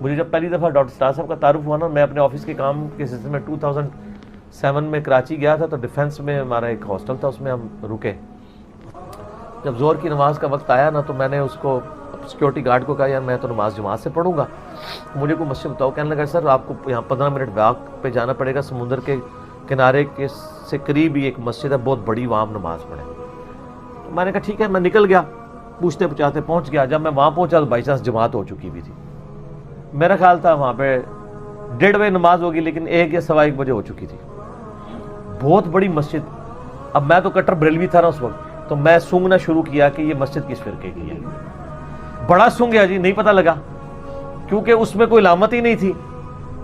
مجھے جب پہلی دفعہ ڈاکٹر سراج صاحب کا تعارف ہوا نا، میں اپنے آفس کے کام کے سلسلے میں 2007 میں کراچی گیا تھا، تو ڈیفینس میں ہمارا ایک ہاسٹل تھا، اس میں ہم رکے. جب زہر کی نماز کا وقت آیا نا، تو میں نے اس کو سیکورٹی گارڈ کو کہا یار میں تو نماز جماعت سے پڑھوں گا، مجھے کوئی مسجد بتاؤ. کہنے لگا سر آپ کو یہاں 15 منٹ واک پہ جانا پڑے گا، سمندر کے کنارے کے سے قریب ہی ایک مسجد ہے، بہت بڑی، وہاں نماز پڑھیں. تو میں نے کہا ٹھیک ہے، میں نکل گیا، پوچھتے پوچھاتے پہنچ گیا. جب میں وہاں پہنچا تو بائی چانس جماعت ہو چکی بھی تھی. میرا خیال تھا وہاں پہ 1:30 بجے نماز ہوگی، لیکن 1 یا 1:15 بجے ہو چکی تھی. بہت بڑی مسجد. اب میں تو کٹر بریلوی تھا نا اس وقت، تو میں سونگنا شروع کیا کہ یہ مسجد کس فرقے کی ہے. بڑا سونگ گیا جی، نہیں پتہ لگا، کیونکہ اس میں کوئی علامت ہی نہیں تھی.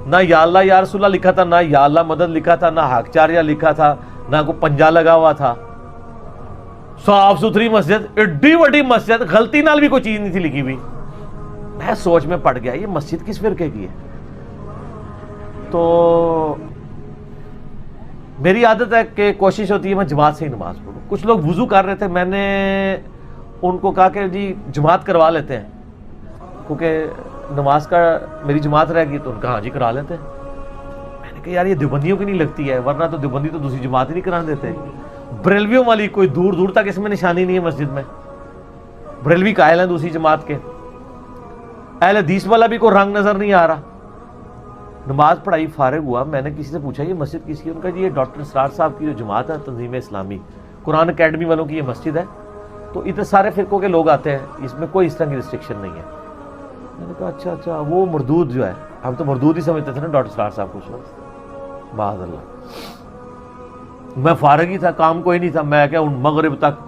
نہ یا اللہ یا رسول اللہ لکھا تھا، نہ یا اللہ مدد لکھا تھا، نہ حق چاریہ لکھا تھا، نہ کوئی پنجا لگا ہوا تھا. صاف ستھری مسجد، ایڈی بڑی مسجد، غلطی نال بھی کوئی چیز نہیں تھی لکھی ہوئی. میں سوچ میں پڑ گیا یہ مسجد کس فرقے کی ہے. تو میری عادت ہے کہ کوشش ہوتی ہے میں جماعت سے ہی نماز پڑھوں. کچھ لوگ وضو کر رہے تھے، میں نے ان کو کہا کہ جی جماعت کروا لیتے ہیں، کیونکہ نماز کا میری جماعت رہ گئی. تو ان کا ہاں جی کرا لیتے ہیں. میں نے کہا یار یہ دیوبندیوں کی نہیں لگتی ہے، ورنہ تو دیوبندی تو دوسری جماعت ہی نہیں کرانے دیتے. بریلویوں والی کوئی دور دور تک اس میں نشانی نہیں ہے مسجد میں. بریلوی قائل ہیں دوسری جماعت کے. اہل حدیث والا بھی کوئی رنگ نظر نہیں آ رہا. نماز پڑھائی فارغ ہوا، میں نے کسی سے پوچھا یہ مسجد کس کی؟ ان کا جی یہ ڈاکٹر سراج صاحب کی جو جماعت ہے تنظیم اسلامی قرآن اکیڈمی والوں کی یہ مسجد ہے، تو اتنے سارے فرقوں کے لوگ آتے ہیں، اس میں کوئی اس طرح کی ریسٹرکشن نہیں ہے. میں نے کہا اچھا وہ مردود جو ہے، ہم تو مردود ہی سمجھتے تھے نا ڈاکٹر سراج صاحب کو اس وقت. معاذ اللہ. میں فارغ ہی تھا، کام کوئی نہیں تھا. میں کیا مغرب تک،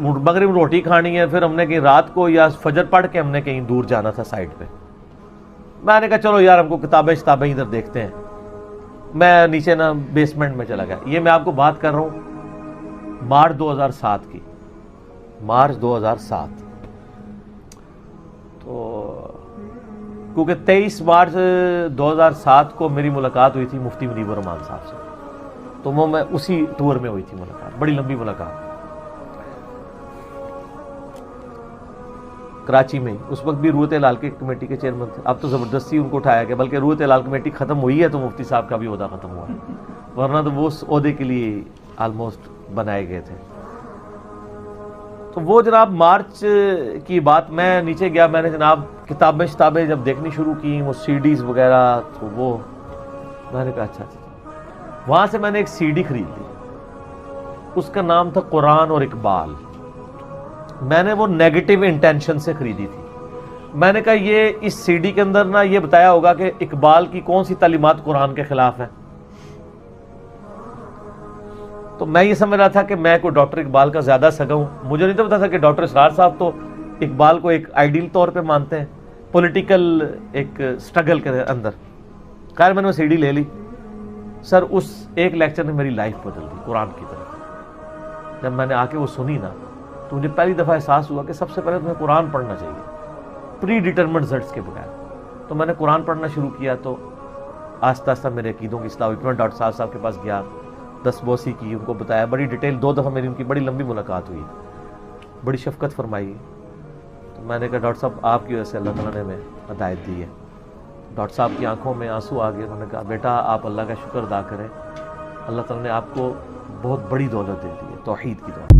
مغرب روٹی کھانی ہے، پھر ہم نے کہیں رات کو یا فجر پڑھ کے ہم نے کہیں دور جانا تھا سائٹ پہ. میں نے کہا چلو یار ہم کو کتابیں ادھر دیکھتے ہیں. میں نیچے نا بیسمنٹ میں چلا گیا. یہ میں آپ کو بات کر رہا ہوں مارچ 2007 کی، مارچ 2007. تو کیونکہ 23 مارچ 2007 کو میری ملاقات ہوئی تھی مفتی منیب الرحمان صاحب سے، تو وہ میں اسی ٹور میں ہوئی تھی ملاقات، بڑی لمبی ملاقات کراچی میں. اس وقت بھی روحت ہلال کے کمیٹی کے چیئرمین تھے. اب تو زبردستی ان کو اٹھایا گیا، بلکہ روحت ہلال کمیٹی ختم ہوئی ہے تو مفتی صاحب کا بھی عہدہ ختم ہوا ہے، ورنہ تو وہ اس عہدے کے لیے آلموسٹ بنائے گئے تھے. تو وہ جناب مارچ کی بات، میں نیچے گیا، میں نے جناب کتابیں جب دیکھنی شروع کی، وہ سی ڈیز وغیرہ، تو وہ میں نے کہا اچھا. وہاں سے میں نے ایک سی ڈی خرید لی، اس کا نام تھا قرآن اور اقبال. میں نے وہ نیگیٹو انٹینشن سے خریدی تھی. میں نے کہا یہ اس سی ڈی کے اندر نا یہ بتایا ہوگا کہ اقبال کی کون سی تعلیمات قرآن کے خلاف ہیں. تو میں یہ سمجھ رہا تھا کہ میں کوئی ڈاکٹر اقبال کا زیادہ سگا ہوں. مجھے نہیں تو پتا تھا کہ ڈاکٹر اسرار صاحب تو اقبال کو ایک آئیڈیل طور پہ مانتے ہیں، پولیٹیکل ایک سٹرگل کے اندر. خیر میں نے وہ سی ڈی لے لی. سر اس ایک لیکچر نے میری لائف بدل دی قرآن کی طرف. جب میں نے آ کے وہ سنی نا، تو مجھے پہلی دفعہ احساس ہوا کہ سب سے پہلے تمہیں قرآن پڑھنا چاہیے پری ڈیٹرمنٹ رزلٹس کے بغیر. تو میں نے قرآن پڑھنا شروع کیا، تو آہستہ آہستہ میرے عقیدوں کی اصلاح ہوئی. میں ڈاکٹر صاحب کے پاس گیا، دستبوسی کی، ان کو بتایا بڑی ڈیٹیل. 2 دفعہ میری ان کی بڑی لمبی ملاقات ہوئی، بڑی شفقت فرمائی. تو میں نے کہا ڈاکٹر صاحب آپ کی وجہ سے اللہ تعالیٰ نے ہمیں ہدایت دی ہے. ڈاکٹر صاحب کی آنکھوں میں آنسو آ گئے. انہوں نے کہا بیٹا آپ اللہ کا شکر ادا کریں، اللہ تعالیٰ نے آپ کو بہت بڑی دولت دے دی ہے، توحید کی دولت.